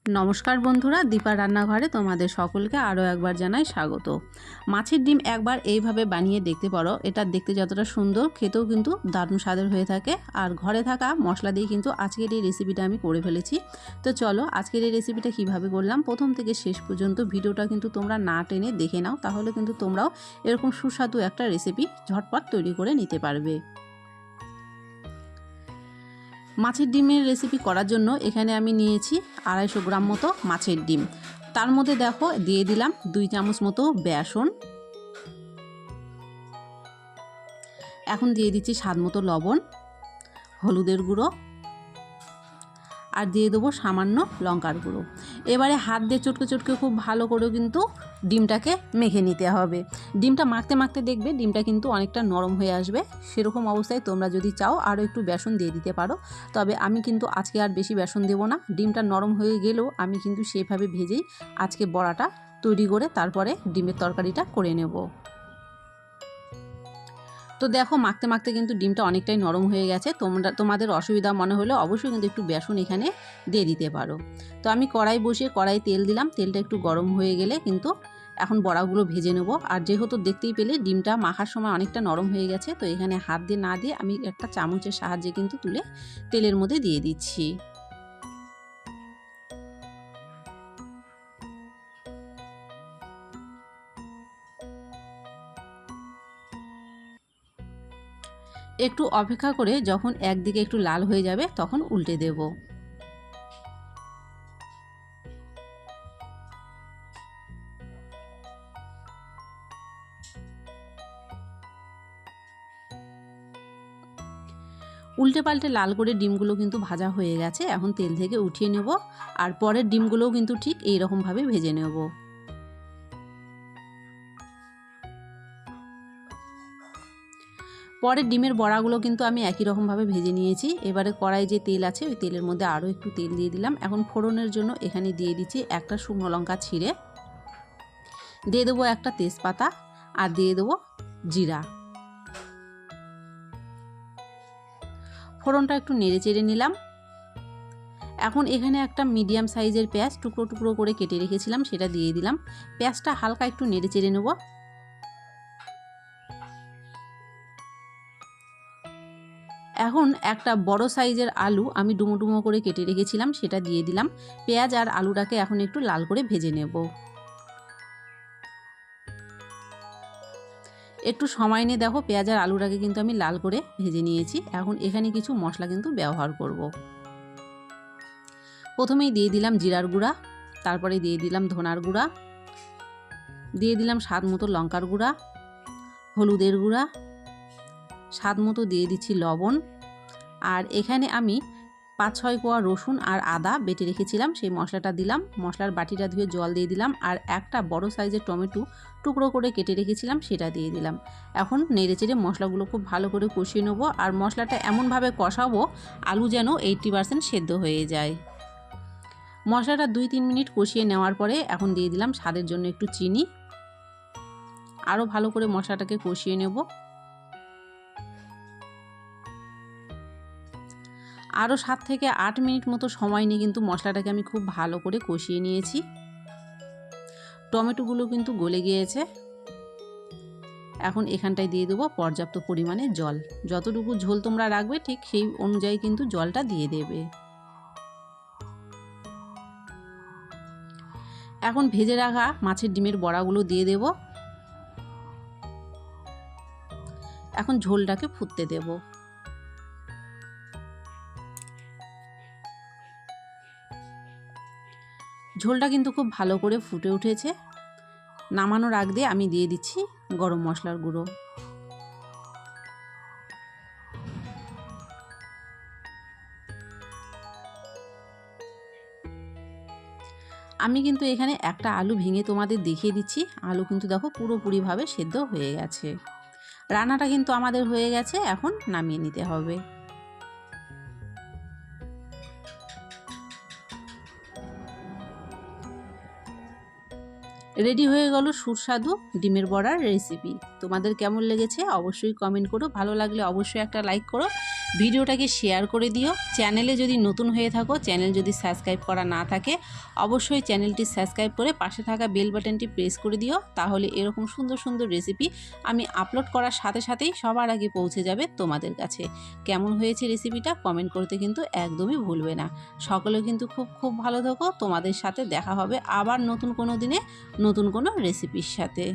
নমস্কার বন্ধুরা, দীপা রান্নাঘরে তোমাদের সকলকে আরও একবার জানাই স্বাগত। মাছের ডিম একবার এইভাবে বানিয়ে দেখতে পারো। এটা দেখতে যতটা সুন্দর, খেতেও কিন্তু দারুণ স্বাদের হয়ে থাকে। আর ঘরে থাকা মশলা দিয়ে কিন্তু আজকের এই রেসিপিটা আমি করে ফেলেছি। তো চলো আজকের এই রেসিপিটা কিভাবে করলাম প্রথম থেকে শেষ পর্যন্ত ভিডিওটা কিন্তু তোমরা না টেনে দেখে নাও, তাহলে কিন্তু তোমরাও এরকম সুস্বাদু একটা রেসিপি ঝটপট তৈরি করে নিতে পারবে। মাছের ডিমের রেসিপি করার জন্য এখানে আমি নিয়েছি 250 গ্রাম মতো মাছের ডিম। তার মধ্যে দেখো দিয়ে দিলাম 2 চামচ মতো বেসন। এখন দিয়ে দিচ্ছি স্বাদ মতো লবণ, হলুদের গুঁড়ো আর দিয়ে দেবো সামান্য লঙ্কার গুঁড়ো। এবারে হাত দিয়ে চটকে চটকে খুব ভালো করে কিন্তু ডিমটাকে মেখে নিতে হবে। ডিমটা মাখতে মাখতে দেখবে ডিমটা কিন্তু অনেকটা নরম হয়ে আসবে। সেরকম অবস্থায় তোমরা যদি চাও আরও একটু বেসন দিয়ে দিতে পারো, তবে আমি কিন্তু আজকে আর বেশি বেসন দেবো না। ডিমটা নরম হয়ে গেলেও আমি কিন্তু সেভাবে ভেজেই আজকে বড়াটা তৈরি করে তারপরে ডিমের তরকারিটা করে নেব। তো দেখো মাখতে মাখতে কিন্তু ডিমটা অনেকটাই নরম হয়ে গেছে। তোমাদের অসুবিধা মনে হলে অবশ্যই কিন্তু একটু বেসন এখানে দিয়ে দিতে পারো। তো আমি কড়াই বসিয়ে কড়াই তেল দিলাম। তেলটা একটু গরম হয়ে গেলে কিন্তু এখন বড়াগুলো ভেজে নেব। আর যেহেতু দেখতেই পেলে ডিমটা মাখার সময় অনেকটা নরম হয়ে গেছে, তো এখানে হাত দিয়ে না দিয়ে আমি একটা চামচের সাহায্যে কিন্তু তুলে তেলের মধ্যে দিয়ে দিচ্ছি। একটু অপেক্ষা করে যখন একদিকে একটু লাল হয়ে যাবে তখন উল্টে দেব। উল্টে পাল্টে লাল করে ডিমগুলো কিন্তু ভাজা হয়ে গেছে। এখন তেল থেকে উঠিয়ে নেব। আর পরের ডিমগুলোও কিন্তু ঠিক এই রকমভাবে ভেজে নেব। পরের ডিমের বড়াগুলো কিন্তু আমি একই রকমভাবে ভেজে নিয়েছি। এবারে কড়াই যে তেল আছে ওই তেলের মধ্যে আরও একটু তেল দিয়ে দিলাম। এখন ফোড়নের জন্য এখানে দিয়ে দিচ্ছি একটা শুকনো লঙ্কা ছিঁড়ে, দিয়ে দেবো একটা তেজপাতা আর দিয়ে দেবো জিরা। ফোড়নটা একটু নেড়ে চেড়ে নিলাম। এখন এখানে একটা মিডিয়াম সাইজের পেঁয়াজ টুকরো টুকরো করে কেটে রেখেছিলাম, সেটা দিয়ে দিলাম। পেঁয়াজটা হালকা একটু নেড়ে চেড়ে নেব। এখন একটা বড় সাইজের আলু আমি ডুমো ডুমো করে কেটে রেখেছিলাম, সেটা দিয়ে দিলাম। পেঁয়াজ আর আলুটাকে এখন একটু লাল করে ভেজে নেব। একটু সময় নিয়ে দেখো পেঁয়াজ আর আলুটাকে কিন্তু আমি লাল করে ভেজে নিয়েছি। এখন এখানে কিছু মশলা কিন্তু ব্যবহার করব। প্রথমেই দিয়ে দিলাম জিরার গুঁড়া, তারপরে দিয়ে দিলাম ধনার গুঁড়া, দিয়ে দিলাম স্বাদ মতো লঙ্কার গুঁড়া, হলুদের গুঁড়া, স্বাদ মতো দিয়ে দিচ্ছি লবণ। আর এখানে আমি 5-6 কোয়া রসুন আর আদা বেটে রেখেছিলাম, সেই মশলাটা দিলাম। মশলার বাটিটা ধুয়ে জল দিয়ে দিলাম। আর একটা বড় সাইজের টমেটো টুকরো করে কেটে রেখেছিলাম, সেটা দিয়ে দিলাম। এখন নেড়ে চেড়ে মশলাগুলো খুব ভালো করে কষিয়ে নেব। আর মশলাটা এমনভাবে কষাবো আলু যেন 80% সেদ্ধ হয়ে যায়। মশলাটা 2-3 মিনিট কষিয়ে নেওয়ার পরে এখন দিয়ে দিলাম স্বাদের জন্য একটু চিনি। আরও ভালো করে মশলাটাকে কষিয়ে নেব। আরও 7 থেকে 8 মিনিট মতো সময় নিয়ে কিন্তু মশলাটাকে আমি খুব ভালো করে কষিয়ে নিয়েছি। টমেটোগুলো কিন্তু গলে গিয়েছে। এখন এখানটায় দিয়ে দেবো পর্যাপ্ত পরিমাণে জল। যতটুকু ঝোল তোমরা রাখবে ঠিক সেই অনুযায়ী কিন্তু জলটা দিয়ে দেবে। এখন ভেজে রাখা মাছের ডিমের বড়াগুলো দিয়ে দেব। এখন ঝোলটাকে ফুটতে দেব। ঝোলটা কিন্তু খুব ভালো করে ফুটে উঠেছে। নামানোর আগ দিয়ে আমি দিয়ে দিচ্ছি গরম মশলার গুঁড়ো। আমি কিন্তু এখানে একটা আলু ভেঙে তোমাদের দেখিয়ে দিচ্ছি। আলু কিন্তু দেখো পুরোপুরিভাবে সেদ্ধ হয়ে গেছে। রান্নাটা কিন্তু আমাদের হয়ে গেছে, এখন নামিয়ে নিতে হবে। রেডি হয়ে গেল সুস্বাদু ডিমের বড়ার রেসিপি। তোমাদের কেমন লেগেছে অবশ্যই কমেন্ট করো। ভালো লাগলে অবশ্যই একটা লাইক করো। ভিডিওটাকে শেয়ার করে দিও। চ্যানেলে যদি নতুন হয়ে থাকো, চ্যানেল যদি সাবস্ক্রাইব করা না থাকে, অবশ্যই চ্যানেলটি সাবস্ক্রাইব করে পাশে থাকা বেল বাটনটি প্রেস করে দিও। তাহলে এরকম সুন্দর সুন্দর রেসিপি আমি আপলোড করার সাথে সাথেই সবার আগে পৌঁছে যাবে তোমাদের কাছে। কেমন হয়েছে রেসিপিটা কমেন্ট করতে কিন্তু একদমই ভুলবে না। সকলে কিন্তু খুব খুব ভালো থাকো। তোমাদের সাথে দেখা হবে আবার নতুন কোনো দিনে নতুন কোনো রেসিপির সাথে।